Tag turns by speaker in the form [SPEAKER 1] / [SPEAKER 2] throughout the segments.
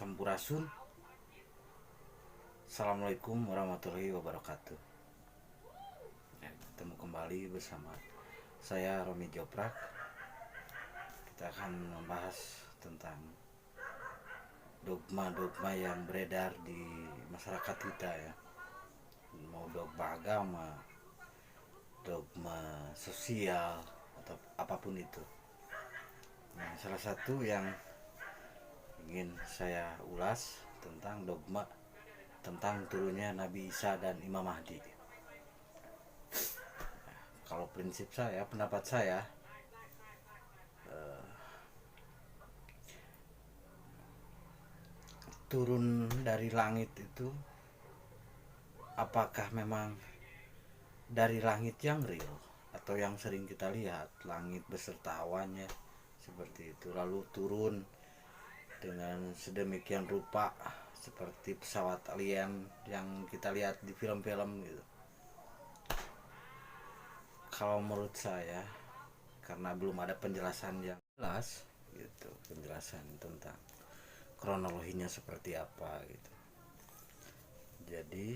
[SPEAKER 1] Sampurasun. Assalamualaikum warahmatullahi wabarakatuh. Ya, ketemu kembali bersama saya Romi Joprak. Kita akan membahas tentang dogma-dogma yang beredar di masyarakat kita ya. Mau dogma agama, dogma sosial, atau apapun itu. Nah, salah satu yang ingin saya ulas tentang dogma tentang turunnya Nabi Isa dan Imam Mahdi. Kalau prinsip saya, pendapat saya, turun dari langit itu apakah memang dari langit yang real atau yang sering kita lihat, langit beserta awannya seperti itu, lalu turun dengan sedemikian rupa seperti pesawat alien yang kita lihat di film-film gitu. Kalau menurut saya, karena belum ada penjelasan yang jelas gitu, penjelasan tentang kronologinya seperti apa gitu, jadi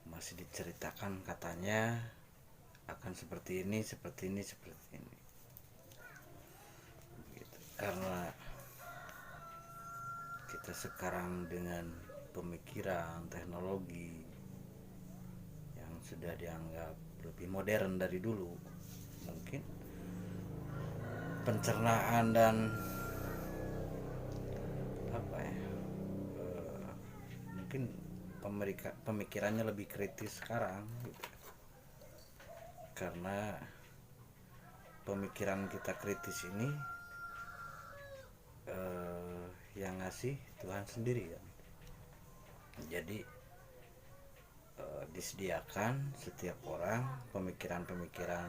[SPEAKER 1] masih diceritakan katanya akan seperti ini, seperti ini, seperti ini gitu. Karena kita sekarang dengan pemikiran teknologi yang sudah dianggap lebih modern dari dulu, mungkin pencernaan dan apa ya, mungkin pemikirannya lebih kritis sekarang gitu. Karena pemikiran kita kritis ini yang ngasih Tuhan sendiri kan. Jadi disediakan setiap orang pemikiran-pemikiran,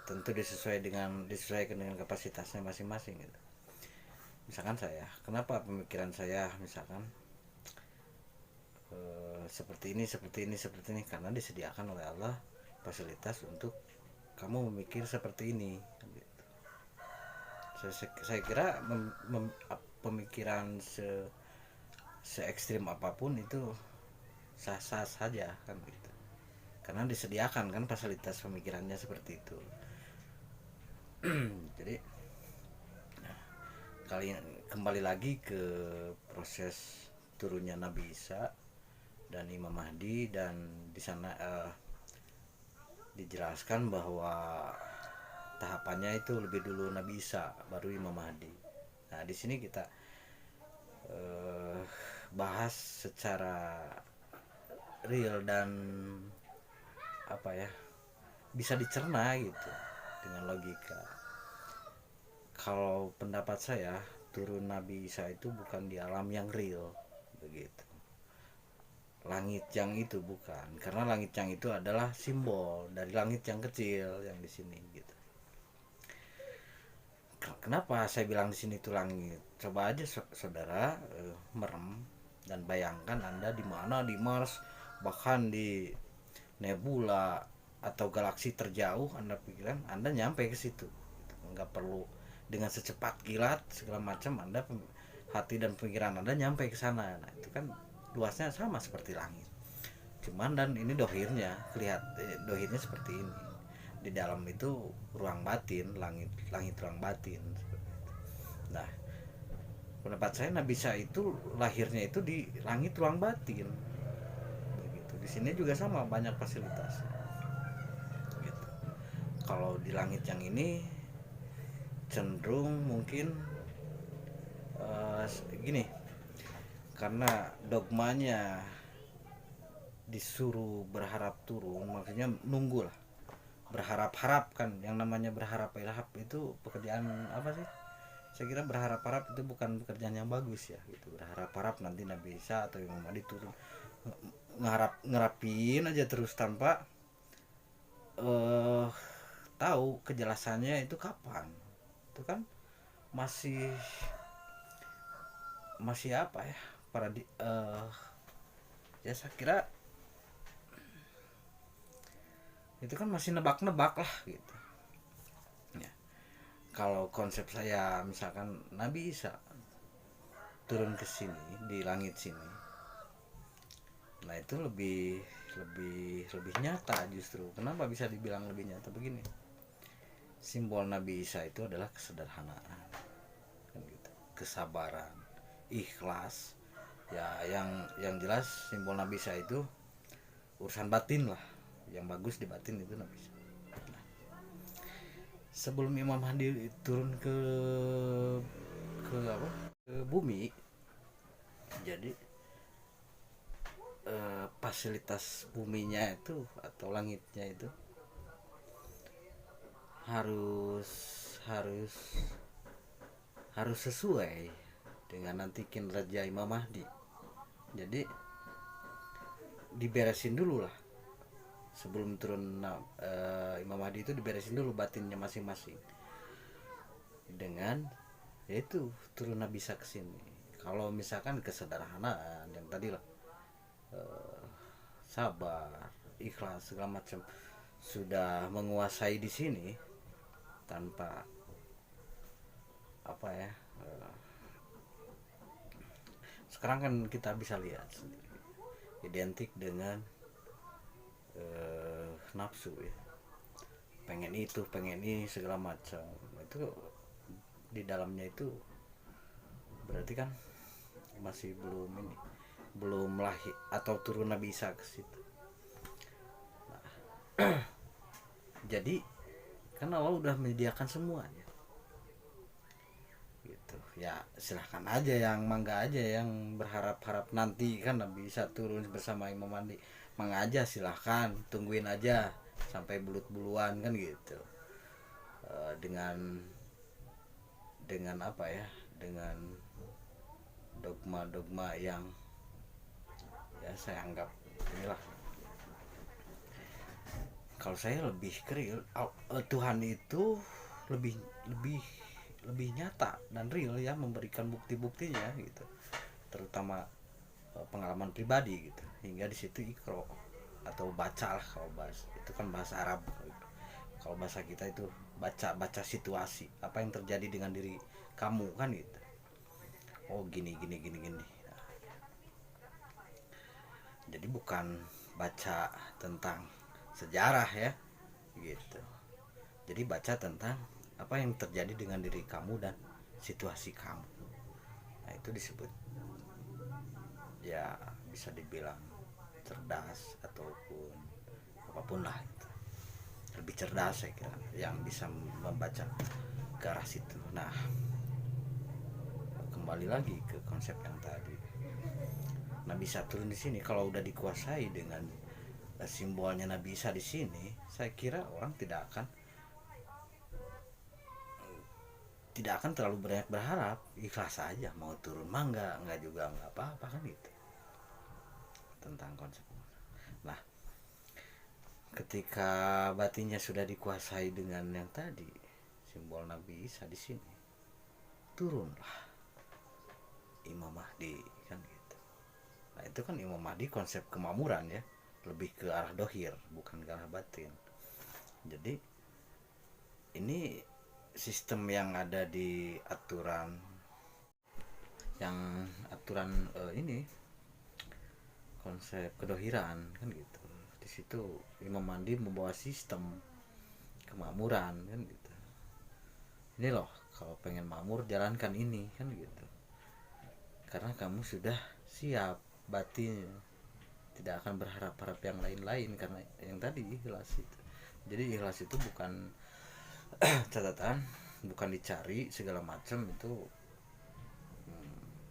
[SPEAKER 1] tentu disesuaikan dengan kapasitasnya masing-masing gitu. Misalkan saya, kenapa pemikiran saya misalkan seperti ini, seperti ini, seperti ini, karena disediakan oleh Allah fasilitas untuk kamu memikir seperti ini gitu. Saya kira pemikiran se ekstrim apapun itu sah-sah saja kan gitu, karena disediakan kan fasilitas pemikirannya seperti itu. Jadi kembali lagi ke proses turunnya Nabi Isa dan Imam Mahdi, dan di sana dijelaskan bahwa tahapannya itu lebih dulu Nabi Isa baru Imam Mahdi. Nah, di sini kita bahas secara real dan apa ya, bisa dicerna gitu dengan logika. Kalau pendapat saya, turun Nabi Isa itu bukan di alam yang real begitu. Langit yang itu bukan, karena langit yang itu adalah simbol dari langit yang kecil yang di sini gitu. Kenapa saya bilang di sini itu langit? Coba aja saudara merem dan bayangkan Anda di mana, di Mars, bahkan di nebula atau galaksi terjauh. Anda pikiran Anda nyampe ke situ, nggak perlu dengan secepat kilat segala macam. Anda, hati dan pikiran Anda nyampe ke sana. Nah, itu kan luasnya sama seperti langit. Cuman dan ini dohirnya dohirnya seperti ini. Di dalam itu ruang batin, langit ruang batin. Nah, pendapat saya Nabi Isa itu lahirnya itu di langit ruang batin. Begitu. Di sini juga sama, banyak fasilitas. Gitu. Kalau di langit yang ini cenderung mungkin gini, karena dogmanya disuruh berharap turun, maksudnya nunggu lah, berharap-harap kan. Yang namanya berharap-harap itu pekerjaan apa sih? Saya kira berharap-harap itu bukan pekerjaan yang bagus ya gitu. Berharap-harap nanti Nabi Isa atau Imam Mahdi turun, ngerapin aja terus tanpa tahu kejelasannya itu kapan. Itu kan masih apa ya, ya saya kira itu kan masih nebak-nebak lah gitu ya. kalau konsep saya misalkan Nabi Isa turun ke sini di langit sini, nah itu lebih nyata justru. Kenapa bisa dibilang lebih nyata begini? Simbol Nabi Isa itu adalah kesederhanaan, kan gitu, kesabaran, ikhlas. Ya, yang jelas simbol Nabi Isa itu urusan batin lah, yang bagus di batin itu Nabi Isa. Nah, sebelum Imam Mahdi turun ke apa, ke bumi, jadi fasilitas buminya itu atau langitnya itu harus harus harus sesuai dengan nanti kinerja Imam Mahdi. Jadi diberesin dulu lah sebelum turun Imam Mahdi, itu diberesin dulu batinnya masing-masing dengan yaitu turun Nabi Isa ke sini. Kalau misalkan kesederhanaan yang tadi lah, sabar, ikhlas segala macam sudah menguasai di sini tanpa apa ya, sekarang kan kita bisa lihat sendiri identik dengan nafsu ya, pengen itu pengen ini segala macam, itu di dalamnya itu berarti kan masih belum lahir atau turun Nabi Isa ke situ. Jadi kan Allah udah menyediakan semuanya gitu ya, silahkan aja yang mangga aja yang berharap-harap nanti kan Nabi Isa turun bersama Imam Mahdi, mangga aja silahkan, tungguin aja sampai bulut-buluan kan gitu. Dengan apa ya, dengan dogma-dogma yang ya saya anggap inilah, kalau saya lebih real, Tuhan itu lebih lebih lebih nyata dan real ya, memberikan bukti-buktinya gitu, terutama pengalaman pribadi gitu, hingga di situ ikro atau baca lah, kalau bahasa itu kan bahasa Arab gitu. Kalau bahasa kita itu baca situasi apa yang terjadi dengan diri kamu kan gitu, oh gini gini gini gini. Nah, jadi bukan baca tentang sejarah ya gitu, jadi baca tentang apa yang terjadi dengan diri kamu dan situasi kamu. Nah itu disebut ya, bisa dibilang cerdas ataupun apapun lah itu, lebih cerdas saya kira yang bisa membaca ke arah situ. Nah kembali lagi ke konsep yang tadi, Nabi Isa turun di sini kalau udah dikuasai dengan simbolnya Nabi Isa di sini, saya kira orang tidak akan terlalu banyak berharap, ikhlas saja mau turun mah enggak juga enggak apa-apa kan gitu, tentang konsep. Nah ketika batinnya sudah dikuasai dengan yang tadi simbol Nabi Isa di sini, turunlah Imam Mahdi kan gitu. Nah itu kan Imam Mahdi konsep kemamuran ya, lebih ke arah dohir bukan ke arah batin. Jadi ini sistem yang ada di aturan ini konsep kedohiran kan gitu. Di situ Imam Mahdi membawa sistem kemakmuran kan gitu. Ini loh, kalau pengen makmur jalankan ini kan gitu, karena kamu sudah siap batin, tidak akan berharap-harap yang lain-lain karena yang tadi ikhlas itu. Jadi ikhlas itu bukan catatan, bukan dicari segala macam itu,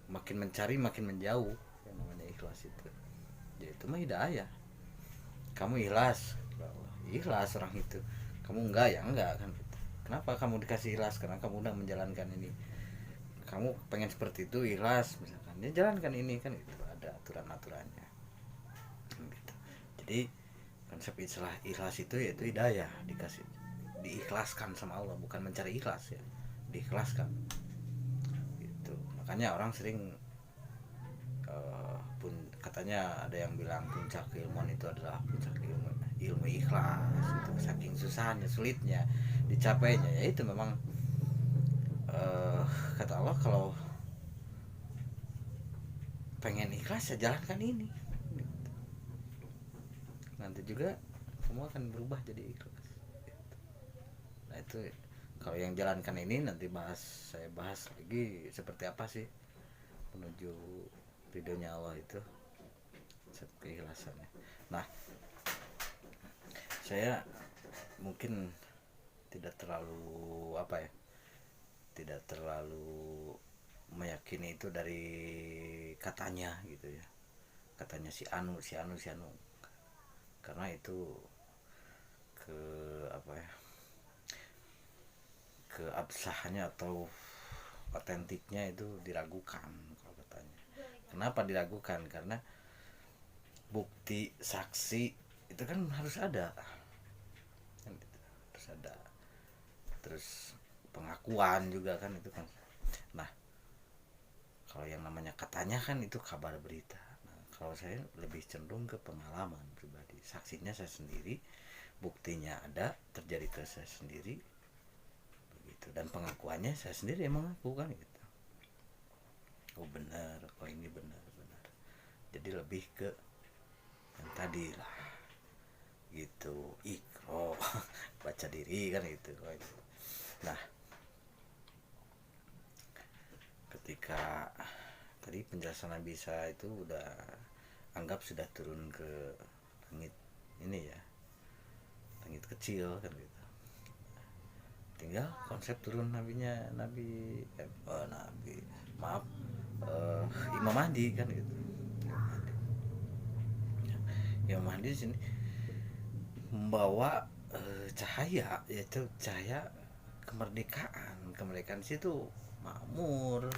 [SPEAKER 1] makin mencari makin menjauh yang namanya ikhlas itu. Jadi itu mah hidayah, kamu ikhlas orang itu, kamu enggak ya enggak kan gitu. Kenapa kamu dikasih ikhlas? Karena kamu udah menjalankan ini, kamu pengen seperti itu ikhlas misalkan, ya jalankan ini kan itu, ada aturan-aturannya gitu. Jadi konsep istilah ikhlas itu yaitu hidayah, dikasih, diikhlaskan sama Allah, bukan mencari ikhlas ya, diikhlaskan gitu. Makanya orang sering pun katanya ada yang bilang puncak keilmuan itu adalah puncak ilmu ikhlas, itu saking susahnya sulitnya dicapainya ya, itu memang eh, kata Allah kalau pengen ikhlas ya jalankan ini, nanti juga kamu akan berubah jadi ikhlas. Nah itu kalau yang jalankan ini nanti saya bahas lagi seperti apa sih menuju ridhonya Allah itu, keikhlasannya. Nah saya mungkin tidak terlalu apa ya, tidak terlalu meyakini itu dari katanya gitu ya, katanya si anu si anu si anu, karena itu ke apa ya, keabsahannya atau otentiknya itu diragukan kalau katanya. Kenapa diragukan? Karena bukti saksi itu kan harus ada, kan gitu. Harus ada, terus pengakuan juga kan itu kan. Nah kalau yang namanya katanya kan itu kabar berita. Nah, kalau saya lebih cenderung ke pengalaman pribadi, saksinya saya sendiri, buktinya ada terjadi ke saya sendiri begitu, dan pengakuannya saya sendiri yang mengaku kan gitu. Oh benar, oh ini benar benar. Jadi lebih ke yang tadi lah gitu, ikro baca diri kan gitu. Nah ketika tadi penjelasan Nabi Isa itu udah anggap sudah turun ke langit ini ya, langit kecil kan gitu, tinggal konsep turun nabinya nabi maaf Imam Mahdi kan gitu. Imam Mahdi di sini membawa cahaya, yaitu cahaya kemerdekaan situ makmur,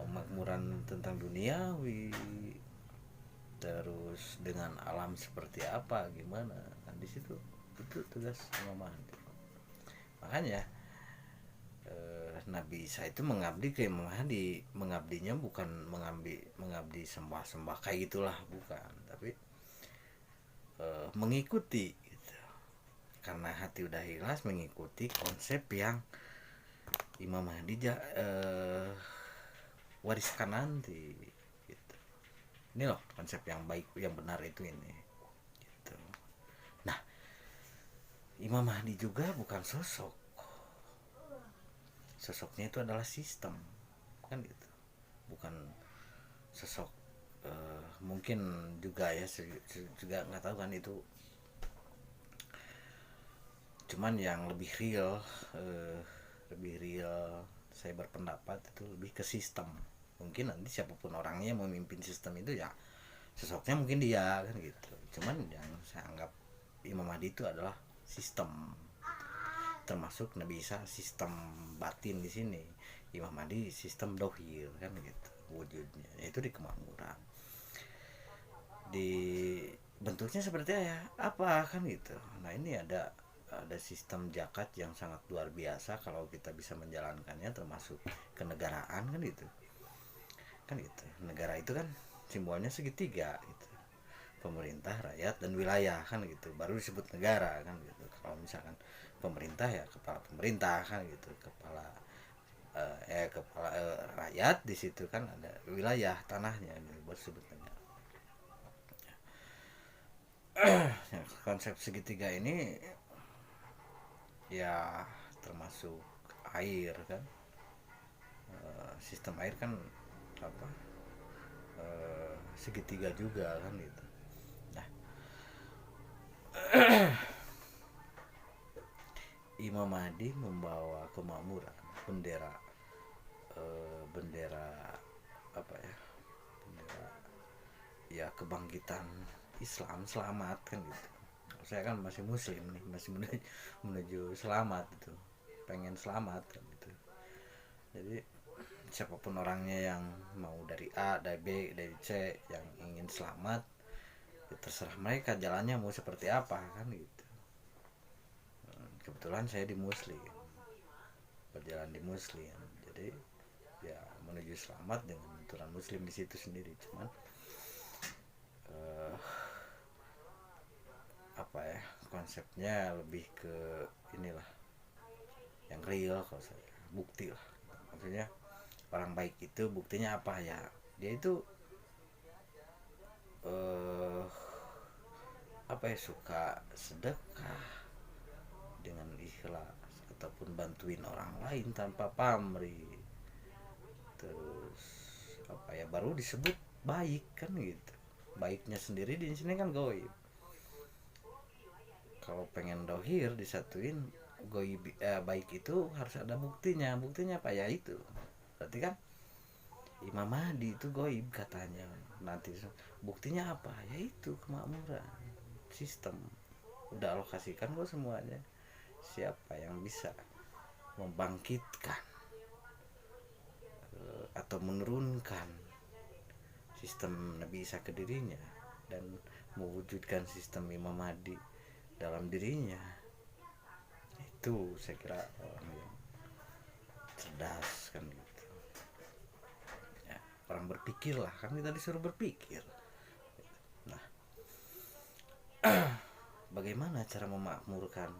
[SPEAKER 1] makmuran tentang duniawi, terus dengan alam seperti apa gimana, kan di situ itu tugas Imam Mahdi. Makanya Nabi Isa itu mengabdi ke Imam Mahdi, mengabdinya bukan mengabdi sembah-sembah kayak gitulah, bukan, tapi mengikuti gitu. Karena hati udah ikhlas mengikuti konsep yang Imam Mahdi wariskan nanti gitu. Ini loh konsep yang baik yang benar itu ini gitu. Nah Imam Mahdi juga bukan sosoknya itu adalah sistem kan gitu, bukan sosok mungkin juga ya, juga nggak tahu kan itu, cuman yang lebih real saya berpendapat itu lebih ke sistem. Mungkin nanti siapapun orangnya yang memimpin sistem itu ya sosoknya mungkin dia kan gitu, cuman yang saya anggap Imam Mahdi itu adalah sistem, termasuk Nabi Isa sistem batin di sini, Imam Mahdi sistem dohir kan gitu wujudnya, yaitu di kemakmuran, di bentuknya seperti apa kan gitu. Nah ini ada sistem zakat yang sangat luar biasa kalau kita bisa menjalankannya, termasuk kenegaraan kan gitu, kan gitu. Negara itu kan simbolnya segitiga gitu, pemerintah, rakyat, dan wilayah kan gitu, baru disebut negara kan gitu. Kalau misalkan pemerintah ya kepala pemerintah kan gitu, kepala rakyat, di situ kan ada wilayah tanahnya gitu, baru disebut negara. Konsep segitiga ini ya termasuk air kan. Sistem air kan apa, segitiga juga kan gitu. Nah Imam Mahdi membawa kemakmuran, bendera bendera apa ya, bendera ya kebangkitan Islam, selamat kan gitu. Saya kan masih muslim nih, masih menuju selamat itu, pengen selamat kan gitu. Jadi siapapun orangnya yang mau dari A, dari B, dari C yang ingin selamat ya terserah mereka jalannya mau seperti apa kan gitu. Kebetulan saya di muslim, berjalan di muslim, jadi ya menuju selamat dengan aturan muslim di situ sendiri. Cuman apa ya, konsepnya lebih ke inilah yang real kalau saya, bukti lah, maksudnya orang baik itu buktinya apa ya, dia itu eh apa ya, suka sedekah dengan ikhlas ataupun bantuin orang lain tanpa pamrih, terus apa ya, baru disebut baik kan gitu. Baiknya sendiri di sini kan goib. Kalau pengen dohir disatuin goib, baik itu harus ada buktinya. Buktinya apa ya, itu berarti kan Imam Mahdi itu goib katanya. Nanti buktinya apa ya, itu kemakmuran sistem udah alokasikan kok semuanya. Siapa yang bisa membangkitkan atau menurunkan sistem Nabi Isa ke dirinya dan mewujudkan sistem Imam Mahdi dalam dirinya, itu saya kira orang yang cerdas kan gitu ya. Orang berpikir lah, kan kita disuruh berpikir. Nah, bagaimana cara memakmurkan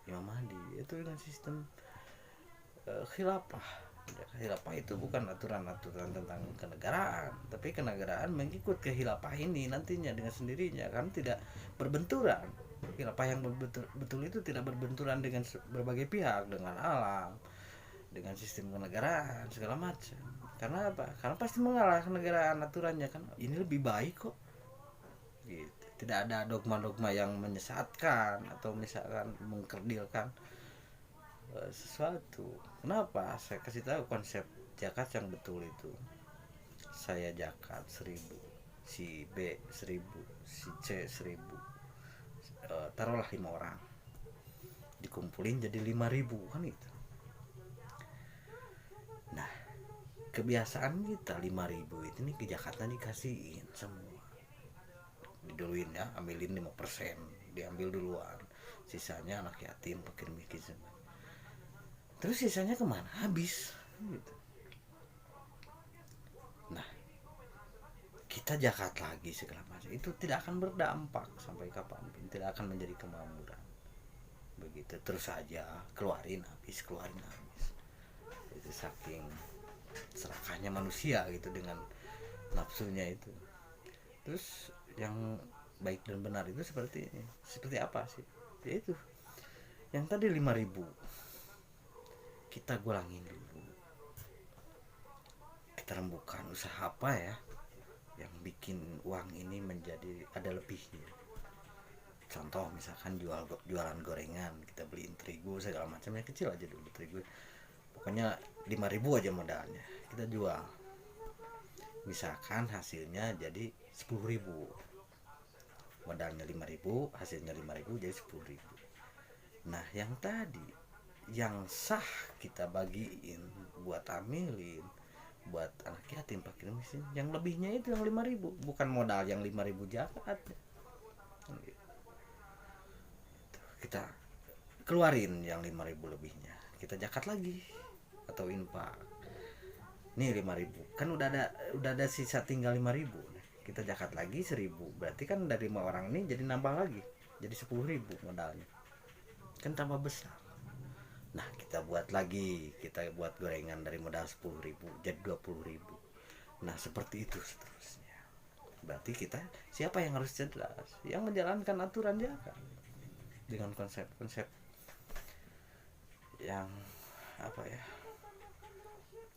[SPEAKER 1] Imam Mahdi, itu dengan sistem khilafah. Khilafah itu bukan aturan-aturan tentang kenegaraan, tapi kenegaraan mengikut ke khilafah ini nantinya dengan sendirinya, kan tidak berbenturan. Khilafah yang betul itu tidak berbenturan dengan berbagai pihak, dengan alam, dengan sistem kenegaraan segala macam. Karena apa? Karena pasti mengalah kenegaraan aturannya kan. Ini lebih baik kok. Gitu. Tidak ada dogma-dogma yang menyesatkan atau misalkan mengkerdilkan sesuatu. Kenapa saya kasih tahu konsep zakat yang betul itu? Saya zakat 1.000, si B 1.000, si C 1.000, taruhlah 5 orang, dikumpulin jadi 5.000 kan itu. Nah, kebiasaan kita 5.000 itu nih ke Jakarta dikasihin semua, diduluin ya, ambilin 5%, diambil duluan, sisanya anak yatim, fakir miskin semua. Terus sisanya kemana? Habis gitu. Nah, kita zakat lagi segala macam, itu tidak akan berdampak sampai kapanpun, tidak akan menjadi kemakmuran. Begitu terus saja, keluarin habis, itu saking serakahnya manusia gitu dengan nafsunya itu. Terus yang baik dan benar itu seperti apa sih? Yaitu yang tadi 5.000 kita golangin dulu, kita rembukan usaha apa ya yang bikin uang ini menjadi ada lebihnya. Contoh misalkan jualan gorengan, kita beliin terigu segala macamnya, kecil aja dulu terigu, pokoknya 5.000 aja modalnya, kita jual, misalkan hasilnya jadi 10.000, modalnya 5.000, hasilnya 5.000 jadi 10.000. Nah yang tadi yang sah kita bagiin buat amilin, buat anak yatim fakir miskin, yang lebihnya itu yang 5.000, bukan modal yang 5.000 zakat. Kita keluarin yang 5.000 lebihnya, kita zakat lagi atau infak. Nih 5.000 kan udah ada sisa tinggal 5.000, kita zakat lagi 1.000, berarti kan dari 5 orang ini jadi nambah lagi, jadi 10.000 modalnya, kan tambah besar. Nah kita buat gorengan dari modal 10.000 jadi 20.000. Nah seperti itu seterusnya. Berarti kita siapa yang harus cerdas, yang menjalankan aturan zakat dengan konsep-konsep yang apa ya,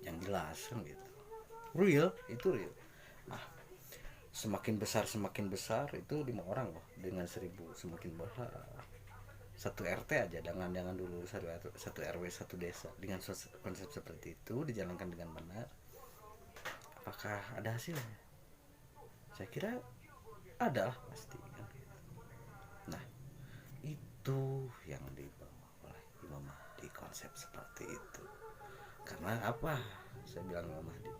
[SPEAKER 1] yang jelas kan gitu, real, itu real. Ah, semakin besar itu 5 orang loh, dengan 1.000 semakin besar. Satu RT aja, jangan dulu satu RW satu desa, dengan konsep seperti itu dijalankan dengan benar, apakah ada hasilnya? Saya kira ada lah pasti kan. Nah itu yang dibawa oleh Imam Mahdi, konsep seperti itu. Karena apa saya bilang Imam Mahdi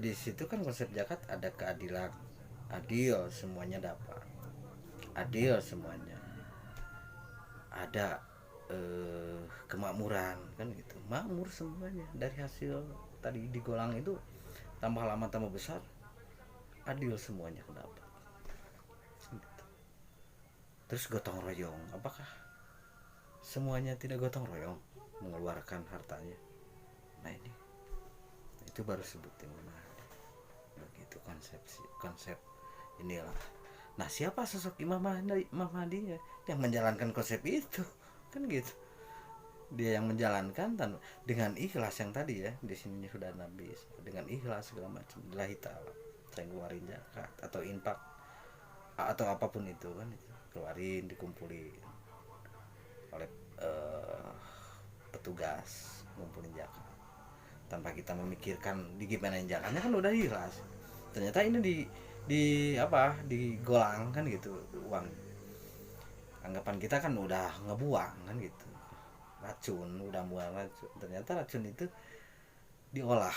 [SPEAKER 1] di situ kan konsep zakat ada keadilan, adil semuanya dapat, adil semuanya ada, kemakmuran kan gitu, makmur semuanya dari hasil tadi digolang itu, tambah lama tambah besar, adil semuanya dapat gitu. Terus gotong royong, apakah semuanya tidak gotong royong? mengeluarkan hartanya. Nah ini itu baru sebut Imam Mahdi. Begitu konsep inilah. Nah siapa sosok Imam Mahdi yang menjalankan konsep itu kan gitu. Dia yang menjalankan dengan ikhlas yang tadi ya, di sini sudah Nabi dengan ikhlas segala macam lillahi ta'ala, saya keluarin zakat atau infak atau apapun itu kan, itu keluarin dikumpulin oleh petugas ngumpulin zakat tanpa kita memikirkan di gimana zakatnya, kan udah ikhlas. Ternyata ini di apa digolang kan gitu uang, anggapan kita kan udah ngebuang kan gitu, racun udah buang racun, ternyata racun itu diolah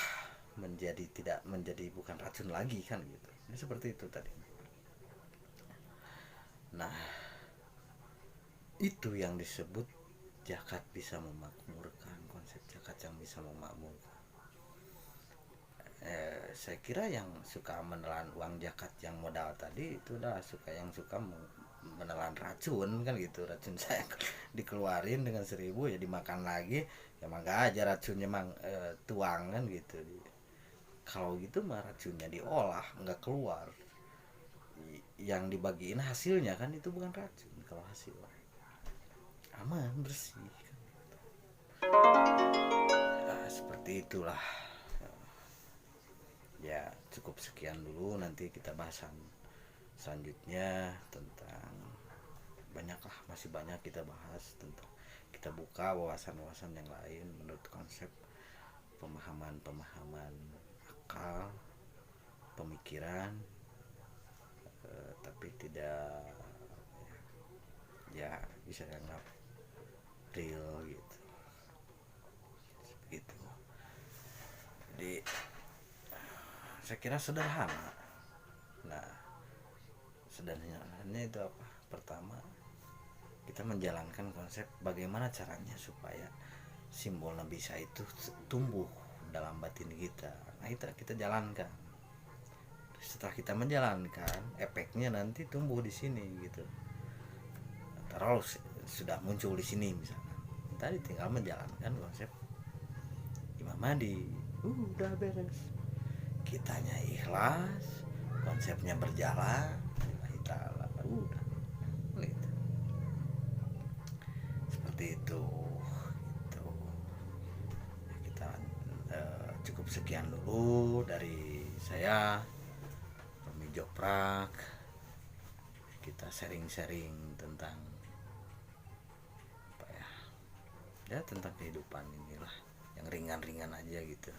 [SPEAKER 1] menjadi tidak menjadi bukan racun lagi kan gitu. Ini seperti itu tadi. Nah itu yang disebut zakat bisa memakmurkan, konsep zakat yang bisa memakmurkan. Saya kira yang suka menelan uang zakat yang modal tadi itu udah suka menelan racun kan gitu, racun saya dikeluarin dengan 1.000 ya dimakan lagi ya, mangga aja racunnya tuang kan gitu. Kalau gitu mah racunnya diolah nggak keluar, yang dibagiin hasilnya kan itu bukan racun. Kalau hasil aman bersih kan. Nah, seperti itulah ya. Cukup sekian dulu, nanti kita bahasan selanjutnya tentang banyaklah, masih banyak kita bahas tentang, kita buka wawasan-wawasan yang lain menurut konsep pemahaman akal pemikiran, tapi tidak ya bisa dianggap real gitu. Begitu. Jadi saya kira sederhana. Nah sederhananya itu apa? Pertama, kita menjalankan konsep bagaimana caranya supaya simbol Nabi Isa itu tumbuh dalam batin kita. Nah itu kita jalankan. Setelah kita menjalankan, efeknya nanti tumbuh di sini gitu. Taruh sudah muncul di sini misalnya, tadi tinggal menjalankan konsep Imam Mahdi, udah beres. Kitanya ikhlas, konsepnya berjalan, kita udah gitu. Seperti itu gitu. Kita cukup sekian dulu dari saya, Romi Joprak. Kita sharing-sharing tentang apa ya tentang kehidupan inilah yang ringan-ringan aja gitu.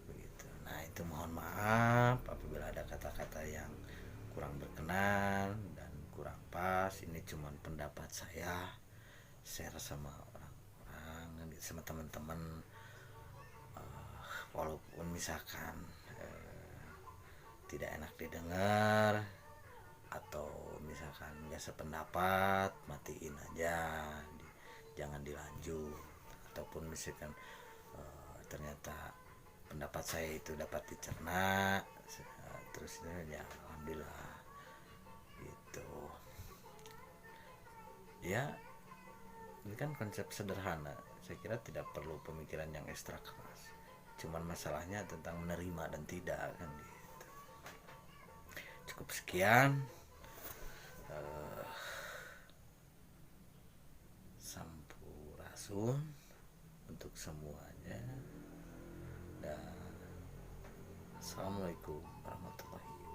[SPEAKER 1] Begitu. Nah itu mohon maaf apabila ada kata-kata yang kurang berkenan dan kurang pas. Ini cuma pendapat saya, share sama orang-orang, sama teman-teman. Walaupun misalkan tidak enak didengar atau misalkan nggak sependapat, matiin aja, jangan dilanjut. Ataupun misalkan ternyata pendapat saya itu dapat dicerna, terus ya alhamdulillah gitu ya. Ini kan konsep sederhana, saya kira tidak perlu pemikiran yang ekstra keras, cuman masalahnya tentang menerima dan tidak kan gitu. Cukup sekian, sampurasun untuk semuanya, dan assalamualaikum warahmatullahi wabarakatuh.